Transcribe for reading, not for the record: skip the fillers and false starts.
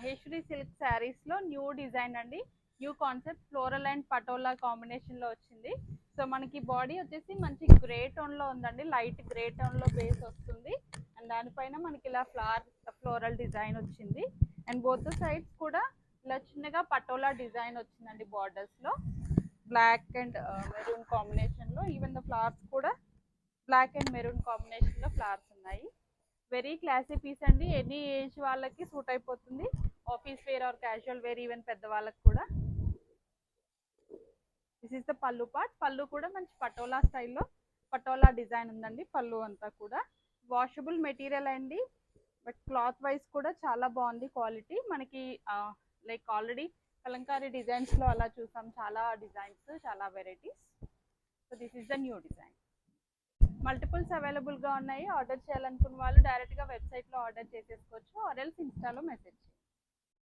Maheshwari silk saris లో new design అండి. New concept floral and patola combination లో వచ్చింది. సో మనకి బాడీ వచ్చేసి మంచి గ్రే టోన్ లో ఉందండి, లైట్ గ్రే టోన్ లో బేస్ వస్తుంది. అండ్ దానిపైన మనకి ఇలా ఫ్లోరల్ డిజైన్ వచ్చింది. అండ్ బోత్ సైడ్స్ కూడా ఇలా చిన్నగా పటోలా డిజైన్ వచ్చిందండి. బార్డర్స్ లో బ్లాక్ అండ్ మెరూన్ కాంబినేషన్ లో, ఈవెన్ ద ఫ్లవర్స్ కూడా బ్లాక్ అండ్ మెరూన్ కాంబినేషన్ లో ఫ్లవర్స్ ఉన్నాయి. వెరీ క్లాసీ పీస్ అండి, ఎనీ ఏజ్ వాళ్ళకి సూట్ అయిపోతుంది. Office wear or casual wear, even పెద్ద వాళ్ళకి కూడా. This is the pallu part. Pallu కూడా మంచి పటోలా స్టైల్లో పటోలా డిజైన్ ఉందండి. పళ్ళు అంతా కూడా వాషబుల్ మెటీరియల్ అండి. బట్ క్లాత్ వైజ్ కూడా చాలా బాగుంది క్వాలిటీ. మనకి లైక్ ఆల్రెడీ కలంకారీ డిజైన్స్లో అలా చూసాం, చాలా డిజైన్స్, చాలా varieties. So this is the new design. Multiples అవైలబుల్గా ఉన్నాయి. ఆర్డర్ చేయాలనుకున్న వాళ్ళు డైరెక్ట్గా వెబ్సైట్లో ఆర్డర్ చేసేసుకోవచ్చు, ఆర్ ఎల్స్ ఇన్స్టాలో మెసేజ్ చేయండి.